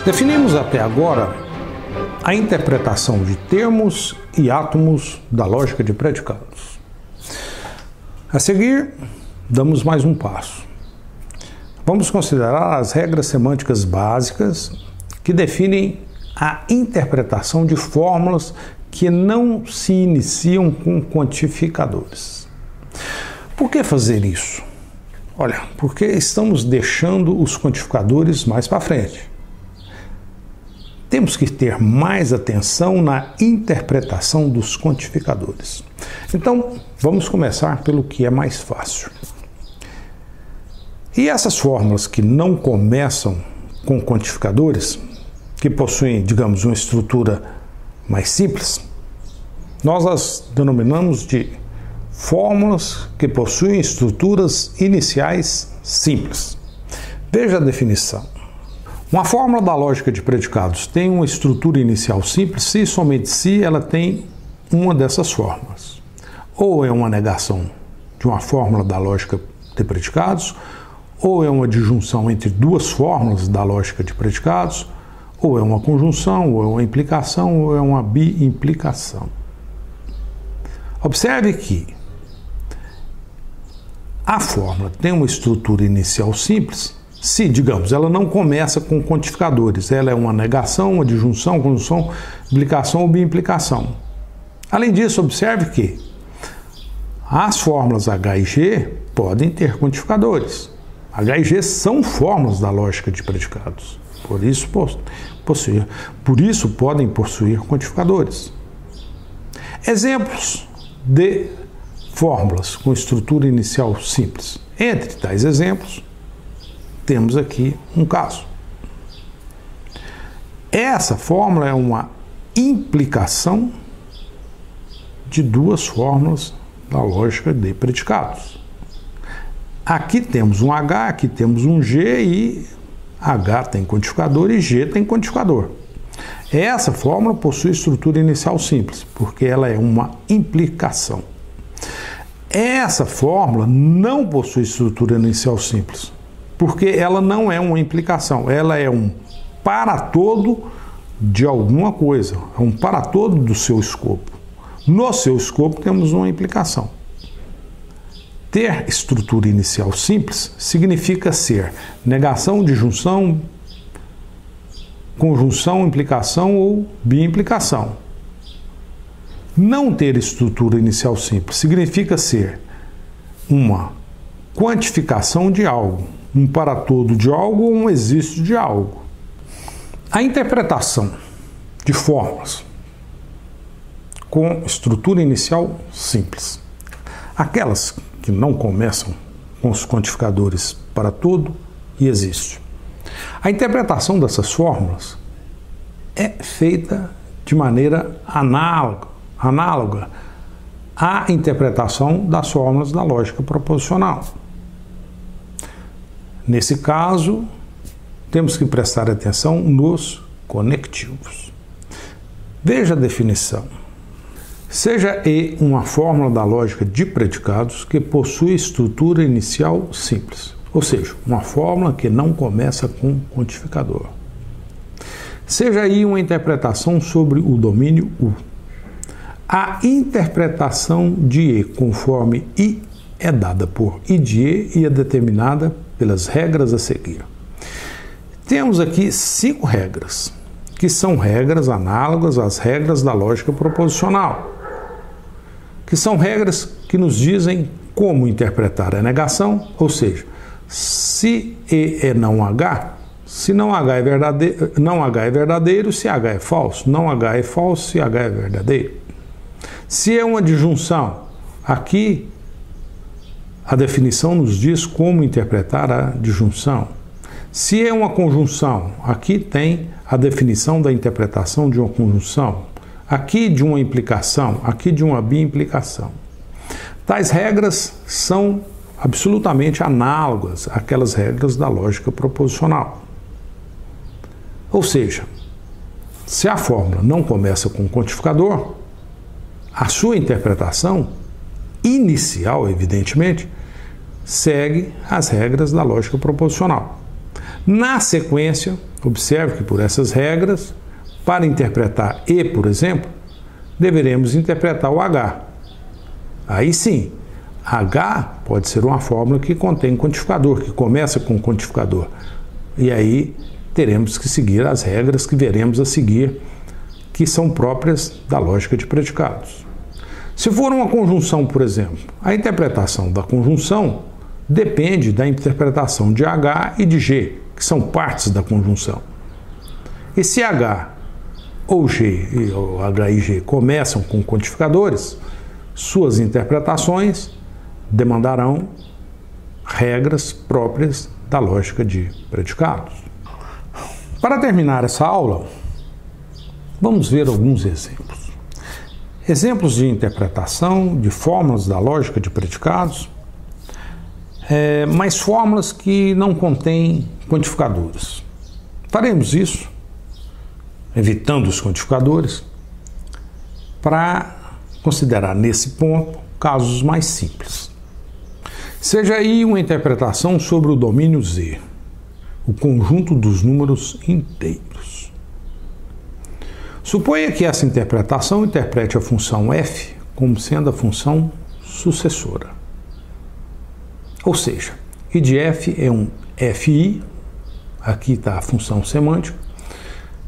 Definimos até agora a interpretação de termos e átomos da lógica de predicados. A seguir, damos mais um passo. Vamos considerar as regras semânticas básicas que definem a interpretação de fórmulas que não se iniciam com quantificadores. Por que fazer isso? Olha, porque estamos deixando os quantificadores mais para frente. Temos que ter mais atenção na interpretação dos quantificadores. Então, vamos começar pelo que é mais fácil. E essas fórmulas que não começam com quantificadores, que possuem, digamos, uma estrutura mais simples, nós as denominamos de fórmulas que possuem estruturas iniciais simples. Veja a definição. Uma fórmula da lógica de predicados tem uma estrutura inicial simples se somente se ela tem uma dessas fórmulas. Ou é uma negação de uma fórmula da lógica de predicados, ou é uma disjunção entre duas fórmulas da lógica de predicados, ou é uma conjunção, ou é uma implicação, ou é uma biimplicação. Observe que a fórmula tem uma estrutura inicial simples se, digamos, ela não começa com quantificadores, ela é uma negação, uma disjunção, conjunção, implicação ou biimplicação. Além disso, observe que as fórmulas H e G podem ter quantificadores. H e G são fórmulas da lógica de predicados, por isso podem possuir quantificadores. Exemplos de fórmulas com estrutura inicial simples. Entre tais exemplos, temos aqui um caso. Essa fórmula é uma implicação de duas fórmulas da lógica de predicados. Aqui temos um H, aqui temos um G e H tem quantificador e G tem quantificador. Essa fórmula possui estrutura inicial simples, porque ela é uma implicação. Essa fórmula não possui estrutura inicial simples, porque ela não é uma implicação, ela é um para-todo de alguma coisa, é um para-todo do seu escopo. No seu escopo temos uma implicação. Ter estrutura inicial simples significa ser negação, disjunção, conjunção, implicação ou biimplicação. Não ter estrutura inicial simples significa ser uma quantificação de algo, um para-todo de algo ou um existe de algo. A interpretação de fórmulas com estrutura inicial simples, aquelas que não começam com os quantificadores para-todo e existe. A interpretação dessas fórmulas é feita de maneira análoga à interpretação das fórmulas da lógica proposicional. Nesse caso, temos que prestar atenção nos conectivos. Veja a definição. Seja E uma fórmula da lógica de predicados que possui estrutura inicial simples, ou seja, uma fórmula que não começa com quantificador. Seja I uma interpretação sobre o domínio U. A interpretação de E conforme I é dada por I de E e é determinada pelas regras a seguir. Temos aqui 5 regras, que são regras análogas às regras da lógica proposicional, que são regras que nos dizem como interpretar a negação, ou seja, se E é não H, se não H é verdadeiro, se H é falso, não H é falso, se H é verdadeiro. Se é uma disjunção, aqui a definição nos diz como interpretar a disjunção. Se é uma conjunção, aqui tem a definição da interpretação de uma conjunção. Aqui de uma implicação, aqui de uma biimplicação. Tais regras são absolutamente análogas àquelas regras da lógica proposicional. Ou seja, se a fórmula não começa com quantificador, a sua interpretação inicial, evidentemente, segue as regras da lógica proposicional. Na sequência, Observe que por essas regras, para interpretar E, por exemplo, deveremos interpretar o H. Aí sim, H pode ser uma fórmula que contém quantificador, que começa com quantificador. E aí teremos que seguir as regras que veremos a seguir, que são próprias da lógica de predicados. Se for uma conjunção, por exemplo, a interpretação da conjunção depende da interpretação de H e de G, que são partes da conjunção. E se H ou G, ou H e G começam com quantificadores, suas interpretações demandarão regras próprias da lógica de predicados. Para terminar essa aula, vamos ver alguns exemplos. Exemplos de interpretação de fórmulas da lógica de predicados, mas fórmulas que não contêm quantificadores. Faremos isso, evitando os quantificadores, para considerar nesse ponto casos mais simples. Seja aí uma interpretação sobre o domínio Z, o conjunto dos números inteiros. Suponha que essa interpretação interprete a função f como sendo a função sucessora. Ou seja, I de f é um fi, aqui está a função semântica,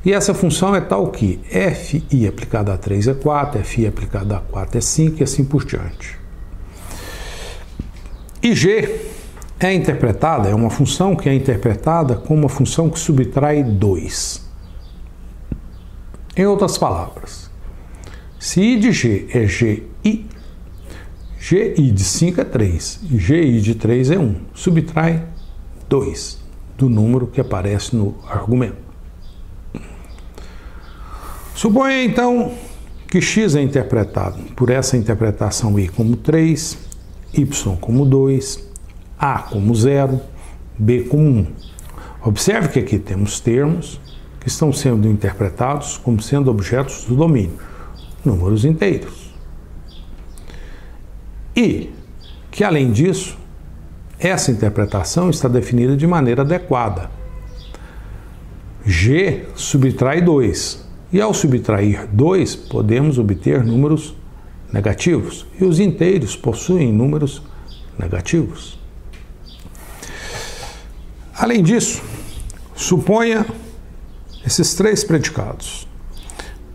e essa função é tal que fi aplicado a 3 é 4, fi aplicado a 4 é 5 e assim por diante. E g é uma função que é interpretada como uma função que subtrai 2. Em outras palavras, se I de g é gi de 5 é 3 e gi de 3 é 1, subtrai 2 do número que aparece no argumento. Suponha então que x é interpretado por essa interpretação I como 3, y como 2, a como 0, b como 1. Observe que aqui temos termos que estão sendo interpretados como sendo objetos do domínio, números inteiros. E que, além disso, essa interpretação está definida de maneira adequada. G subtrai 2, e ao subtrair 2, podemos obter números negativos, e os inteiros possuem números negativos. Além disso, suponha esses três predicados: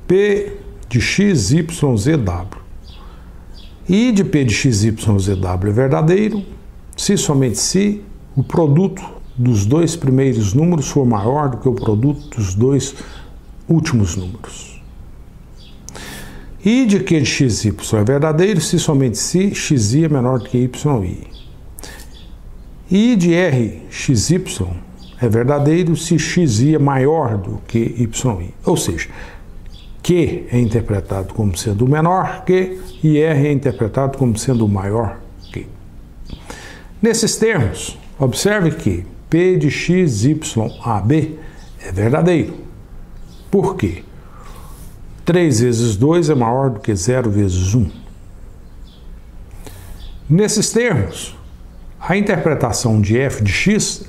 P de x, y, z, w. I de P de x, y, z, w é verdadeiro se somente se o produto dos dois primeiros números for maior do que o produto dos dois últimos números. I de Q de x, y é verdadeiro se somente se xi é menor do que yi. I de R, xy é verdadeiro se xi é maior do que yi. Ou seja, Q é interpretado como sendo menor que e R é interpretado como sendo maior que. Nesses termos, observe que P de x, y, AB é verdadeiro. Por quê? 3 vezes 2 é maior do que 0 vezes 1. Nesses termos, a interpretação de f de x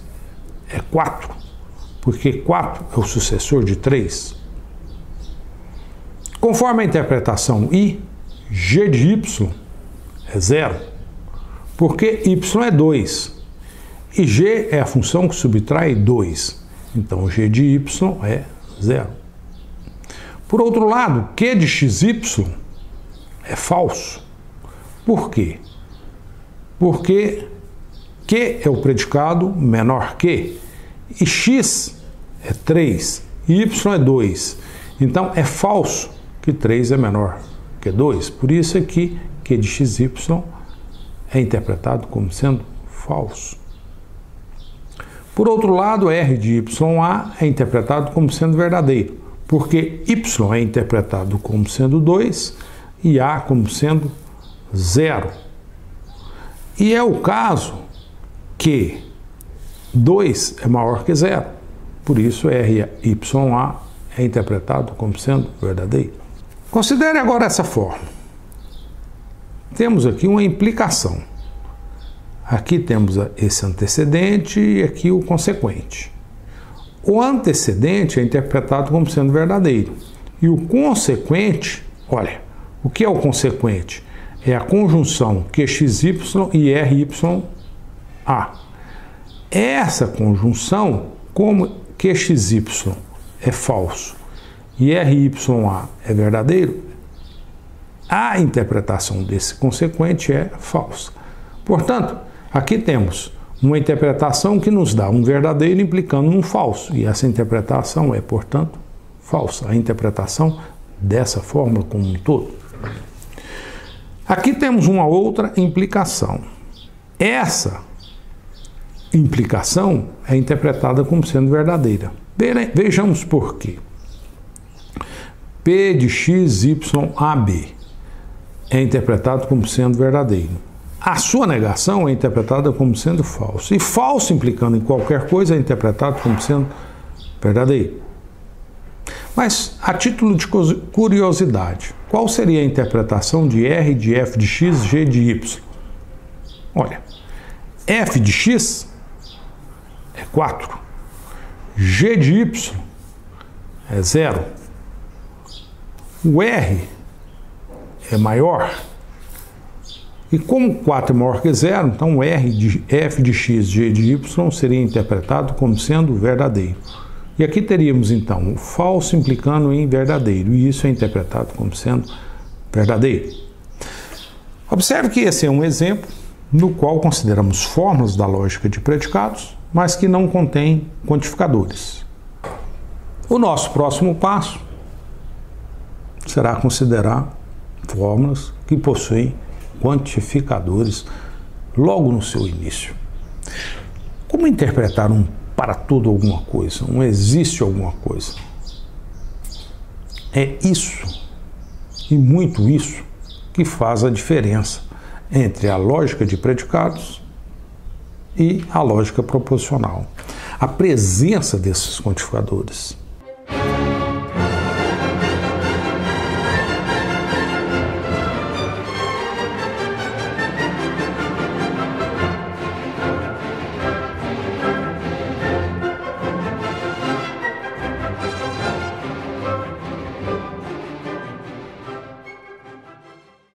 é 4, porque 4 é o sucessor de 3. Conforme a interpretação I, g de y é 0, porque y é 2, e g é a função que subtrai 2, então g de y é 0. Por outro lado, Q de xy é falso. Por quê? Porque Q é o predicado menor que, e x é 3, e y é 2. Então, é falso que 3 é menor que 2. Por isso é que Q de xy é interpretado como sendo falso. Por outro lado, R de YA é interpretado como sendo verdadeiro, porque y é interpretado como sendo 2 e A como sendo 0. E é o caso que 2 é maior que 0, por isso RYA é interpretado como sendo verdadeiro. Considere agora essa forma. Temos aqui uma implicação. Aqui temos esse antecedente e aqui o consequente. O antecedente é interpretado como sendo verdadeiro. E o consequente, olha, o que é o consequente? É a conjunção QXY e RYA. Essa conjunção, como QXY é falso e RYA é verdadeiro, a interpretação desse consequente é falsa. Portanto, aqui temos uma interpretação que nos dá um verdadeiro implicando um falso, e essa interpretação é, portanto, falsa. A interpretação dessa fórmula como um todo. Aqui temos uma outra implicação. Essa implicação é interpretada como sendo verdadeira. Vejamos por quê. P de x, y, AB é interpretado como sendo verdadeiro. A sua negação é interpretada como sendo falso. E falso implicando em qualquer coisa é interpretado como sendo verdadeiro. Mas, a título de curiosidade, qual seria a interpretação de R de f de x, g de y? Olha, f de x é 4, g de y é 0, o r é maior, e como 4 é maior que 0, então R de f de x, g de y seria interpretado como sendo verdadeiro. E aqui teríamos então o falso implicando em verdadeiro, e isso é interpretado como sendo verdadeiro. Observe que esse é um exemplo no qual consideramos fórmulas da lógica de predicados, mas que não contém quantificadores. O nosso próximo passo será considerar fórmulas que possuem quantificadores logo no seu início. Como interpretar um para tudo alguma coisa, um existe alguma coisa? É isso, e muito isso, que faz a diferença entre a lógica de predicados e a lógica proposicional. A presença desses quantificadores.